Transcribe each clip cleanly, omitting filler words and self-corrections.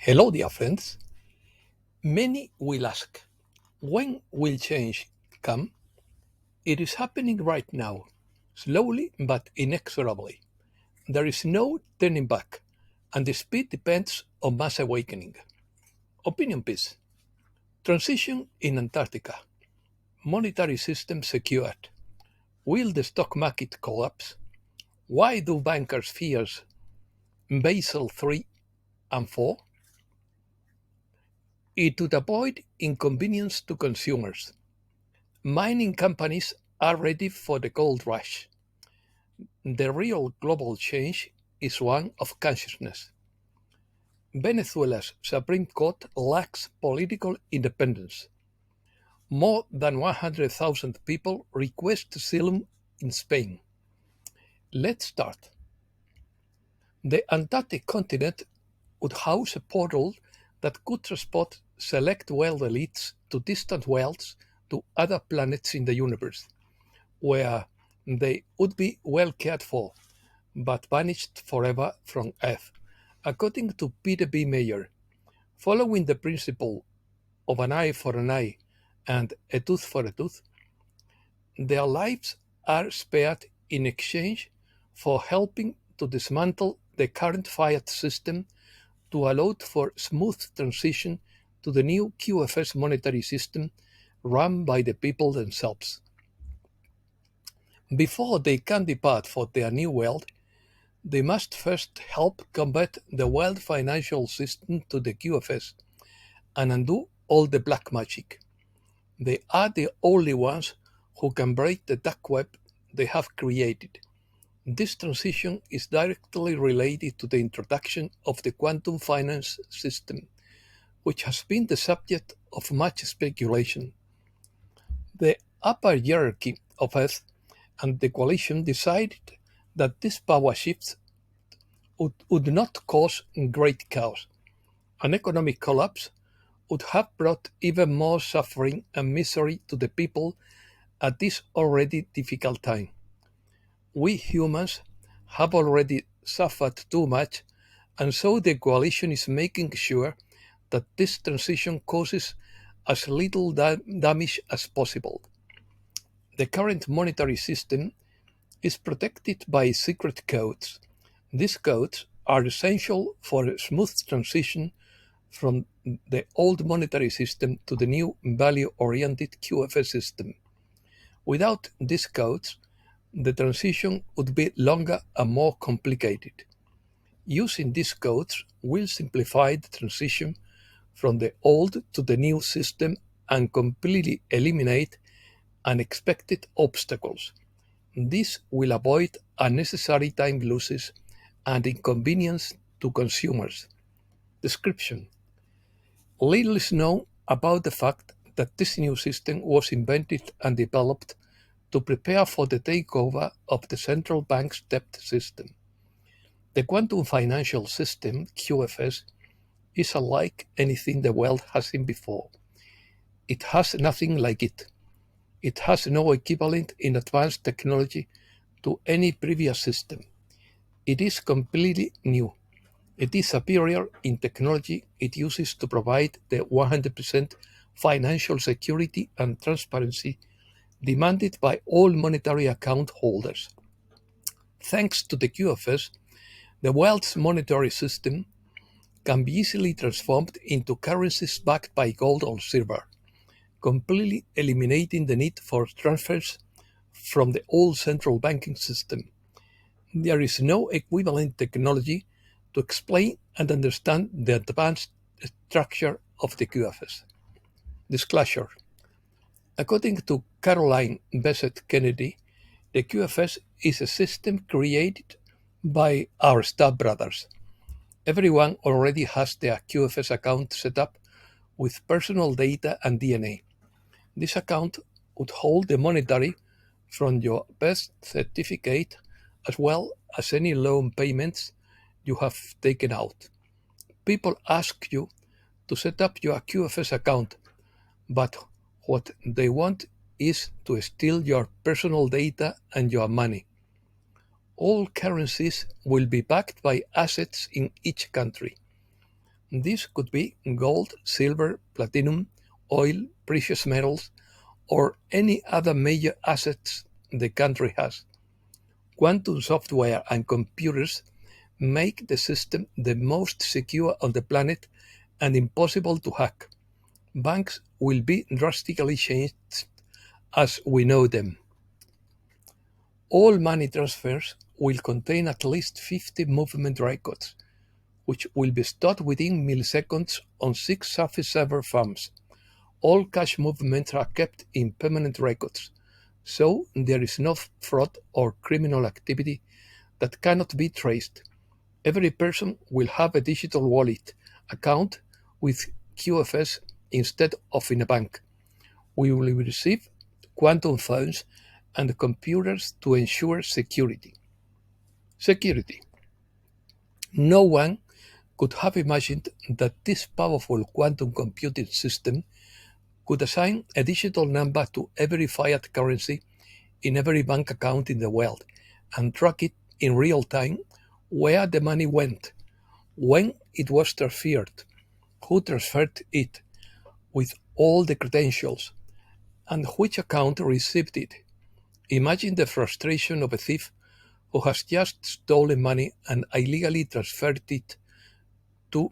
Hello, dear friends. Many will ask, when will change come? It is happening right now, slowly but inexorably. There is no turning back, and the speed depends on mass awakening. Opinion piece. Transition in Antarctica. Monetary system secured. Will the stock market collapse? Why do bankers fear Basel 3 and 4? It would avoid inconvenience to consumers. Mining companies are ready for the gold rush. The real global change is one of consciousness. Venezuela's Supreme Court lacks political independence. More than 100,000 people request asylum in Spain. Let's start. The Antarctic continent would house a portal that could transport select world elites to distant worlds to other planets in the universe, where they would be well cared for, but banished forever from Earth. According to Peter B. Mayer, following the principle of an eye for an eye and a tooth for a tooth, their lives are spared in exchange for helping to dismantle the current fiat system to allow for smooth transition to the new QFS monetary system run by the people themselves. Before they can depart for their new world, they must first help convert the world financial system to the QFS and undo all the black magic. They are the only ones who can break the dark web they have created. This transition is directly related to the introduction of the quantum finance system, which has been the subject of much speculation. The upper hierarchy of Earth and the coalition decided that this power shift would not cause great chaos. An economic collapse would have brought even more suffering and misery to the people at this already difficult time. We humans have already suffered too much, and so the coalition is making sure that this transition causes as little damage as possible. The current monetary system is protected by secret codes. These codes are essential for a smooth transition from the old monetary system to the new value-oriented QFS system. Without these codes, the transition would be longer and more complicated. Using these codes will simplify the transition from the old to the new system and completely eliminate unexpected obstacles. This will avoid unnecessary time losses and inconvenience to consumers. Description. Little is known about the fact that this new system was invented and developed to prepare for the takeover of the central bank's debt system. The quantum financial system, QFS, is unlike anything the world has seen before. It has nothing like it. It has no equivalent in advanced technology to any previous system. It is completely new. It is superior in technology it uses to provide the 100% financial security and transparency demanded by all monetary account holders. Thanks to the QFS, the world's monetary system can be easily transformed into currencies backed by gold or silver, completely eliminating the need for transfers from the old central banking system. There is no equivalent technology to explain and understand the advanced structure of the QFS. Disclosure. According to Caroline Bessette Kennedy, the QFS is a system created by our stepbrothers. Everyone already has their QFS account set up with personal data and DNA. This account would hold the monetary from your birth certificate as well as any loan payments you have taken out. People ask you to set up your QFS account, but what they want is to steal your personal data and your money. All currencies will be backed by assets in each country. This could be gold, silver, platinum, oil, precious metals, or any other major assets the country has. Quantum software and computers make the system the most secure on the planet and impossible to hack. Banks will be drastically changed as we know them. All money transfers will contain at least 50 movement records, which will be stored within milliseconds on 6 surface-server farms. All cash movements are kept in permanent records, so there is no fraud or criminal activity that cannot be traced. Every person will have a digital wallet account with QFS instead of in a bank. We will receive quantum phones and computers to ensure security. Security. No one could have imagined that this powerful quantum computing system could assign a digital number to every fiat currency in every bank account in the world and track it in real time where the money went, when it was transferred, who transferred it, with all the credentials, and which account received it. Imagine the frustration of a thief who has just stolen money and illegally transferred it to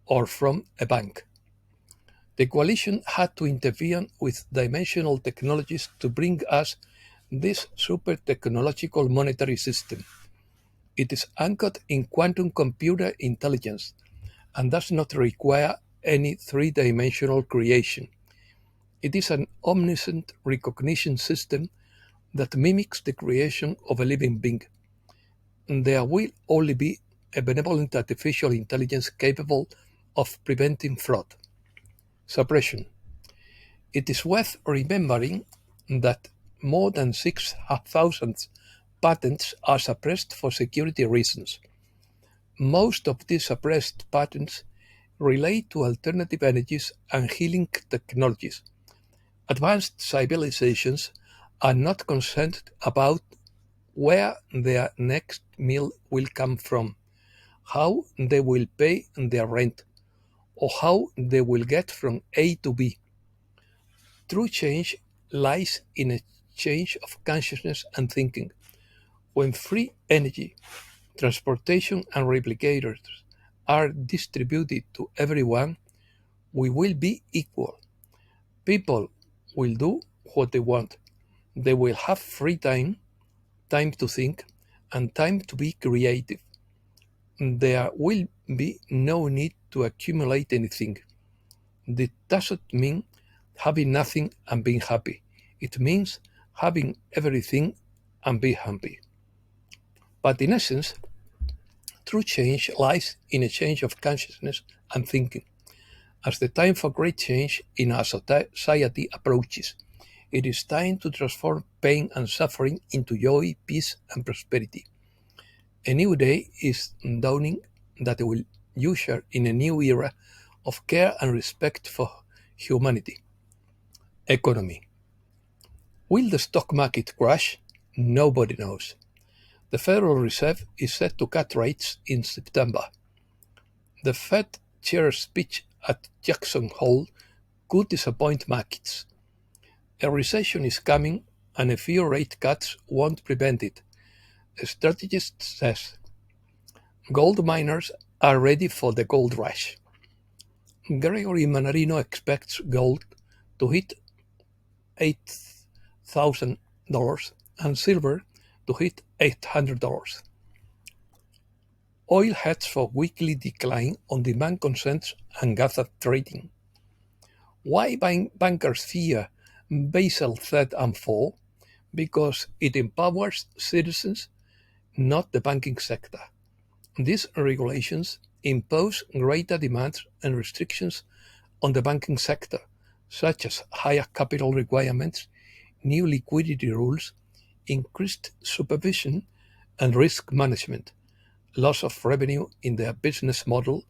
or from a bank. The coalition had to intervene with dimensional technologies to bring us this super technological monetary system. It is anchored in quantum computer intelligence and does not require any three-dimensional creation. It is an omniscient recognition system that mimics the creation of a living being. There will only be a benevolent artificial intelligence capable of preventing fraud. Suppression. It is worth remembering that more than 6,000 patents are suppressed for security reasons. Most of these suppressed patents relate to alternative energies and healing technologies. Advanced civilizations are not concerned about where their next meal will come from, how they will pay their rent, or how they will get from A to B. True change lies in a change of consciousness and thinking. When free energy, transportation, and replicators are distributed to everyone, we will be equal. People will do what they want. They will have free time, time to think, and time to be creative. There will be no need to accumulate anything. This doesn't mean having nothing and being happy. It means having everything and be happy. But in essence, true change lies in a change of consciousness and thinking. As the time for great change in our society approaches, it is time to transform pain and suffering into joy, peace, and prosperity. A new day is dawning that will usher in a new era of care and respect for humanity. Economy. Will the stock market crash? Nobody knows. The Federal Reserve is set to cut rates in September. The Fed chair's speech at Jackson Hole could disappoint markets. A recession is coming and a few rate cuts won't prevent it, a strategist says. Gold miners are ready for the gold rush. Gregory Manarino expects gold to hit $8,000 and silver to hit $800. Oil heads for weekly decline on demand consents and gathered trading. Why bankers fear Basel threat and fall? Because it empowers citizens, not the banking sector. These regulations impose greater demands and restrictions on the banking sector, such as higher capital requirements, new liquidity rules, increased supervision and risk management, loss of revenue in their business model,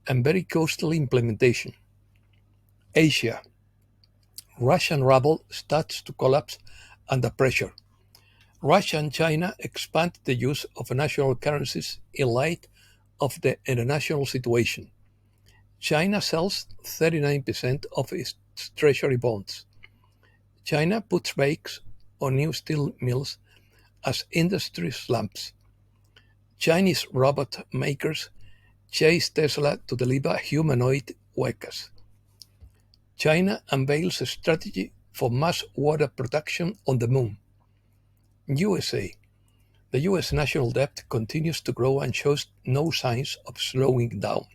and very costly implementation. Asia. Russian ruble starts to collapse under pressure. Russia and China expand the use of national currencies in light of the international situation. China sells 39% of its treasury bonds. China puts brakes on new steel mills as industry slumps. Chinese robot makers chase Tesla to deliver humanoid vehicles. China unveils a strategy for mass water production on the moon. USA. The US national debt continues to grow and shows no signs of slowing down.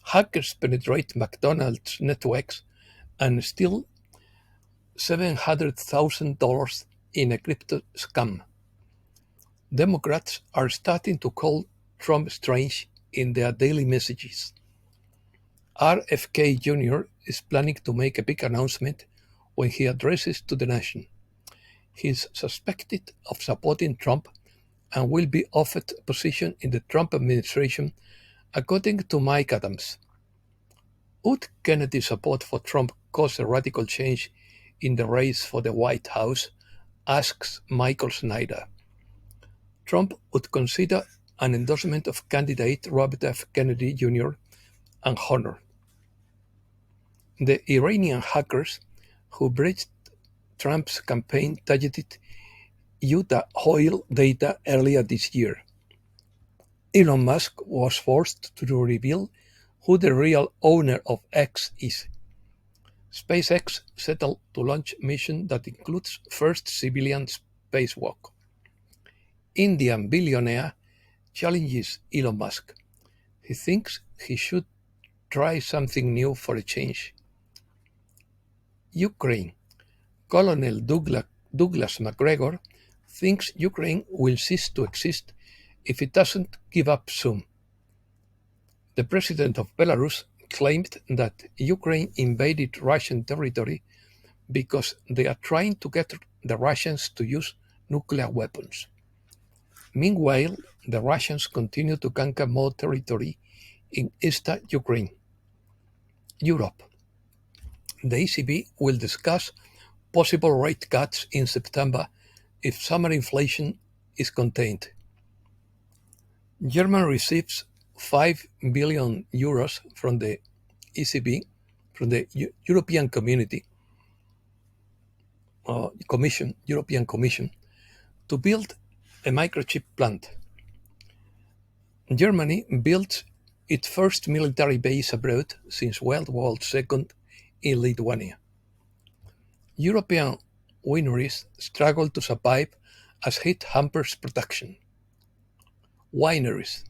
Hackers penetrate McDonald's networks and steal $700,000 in a crypto scam. Democrats are starting to call Trump strange in their daily messages. RFK Jr. is planning to make a big announcement when he addresses to the nation. He is suspected of supporting Trump and will be offered a position in the Trump administration, according to Mike Adams. Would Kennedy's support for Trump cause a radical change in the race for the White House? Asks Michael Snyder. Trump would consider an endorsement of candidate Robert F. Kennedy Jr. and Honor. The Iranian hackers who breached Trump's campaign targeted Utah oil data earlier this year. Elon Musk was forced to reveal who the real owner of X is. SpaceX settled to launch mission that includes first civilian spacewalk. Indian billionaire challenges Elon Musk. He thinks he should try something new for a change. Ukraine. Colonel Douglas MacGregor thinks Ukraine will cease to exist if it doesn't give up soon. The president of Belarus claimed that Ukraine invaded Russian territory because they are trying to get the Russians to use nuclear weapons. Meanwhile, the Russians continue to conquer more territory in eastern Ukraine. Europe. The ECB will discuss possible rate cuts in September if summer inflation is contained. Germany receives €5 billion from the ECB, from the European European Commission, to build a microchip plant. Germany built its first military base abroad since World War II in Lithuania. European wineries struggle to survive as heat hampers production. Wineries.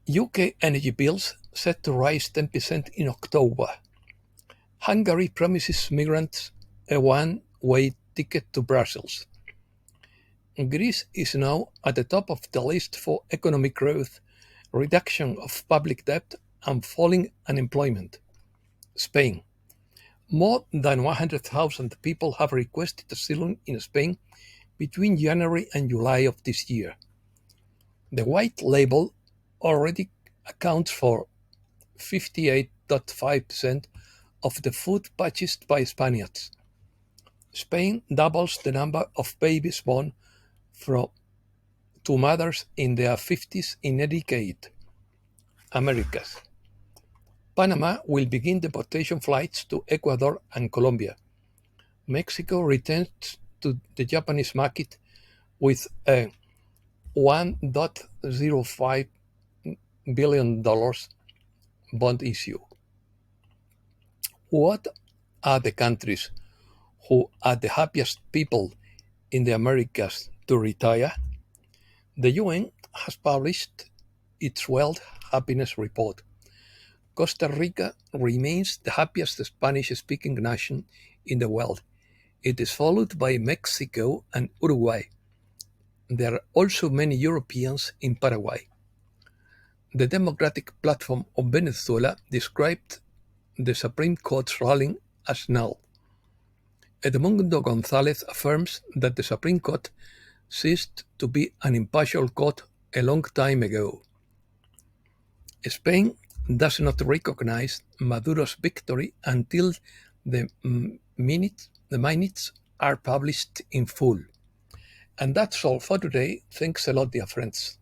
UK energy bills set to rise 10% in October. Hungary promises migrants a one-way ticket to Brussels. Greece is now at the top of the list for economic growth, reduction of public debt, and falling unemployment. Spain. More than 100,000 people have requested asylum in Spain between January and July of this year. The white label already accounts for 58.5% of the food purchased by Spaniards. Spain doubles the number of babies born to mothers in their 50s in a decade. Americas. Panama will begin deportation flights to Ecuador and Colombia. Mexico returns to the Japanese market with a $1.05 billion bond issue. What are the countries who are the happiest people in the Americas to retire? The UN has published its World Happiness Report. Costa Rica remains the happiest Spanish-speaking nation in the world. It is followed by Mexico and Uruguay. There are also many Europeans in Paraguay. The Democratic Platform of Venezuela described the Supreme Court's ruling as null. Edmundo González affirms that the Supreme Court ceased to be an impartial court a long time ago. Spain does not recognize Maduro's victory until the minutes are published in full. And that's all for today. Thanks a lot, dear friends.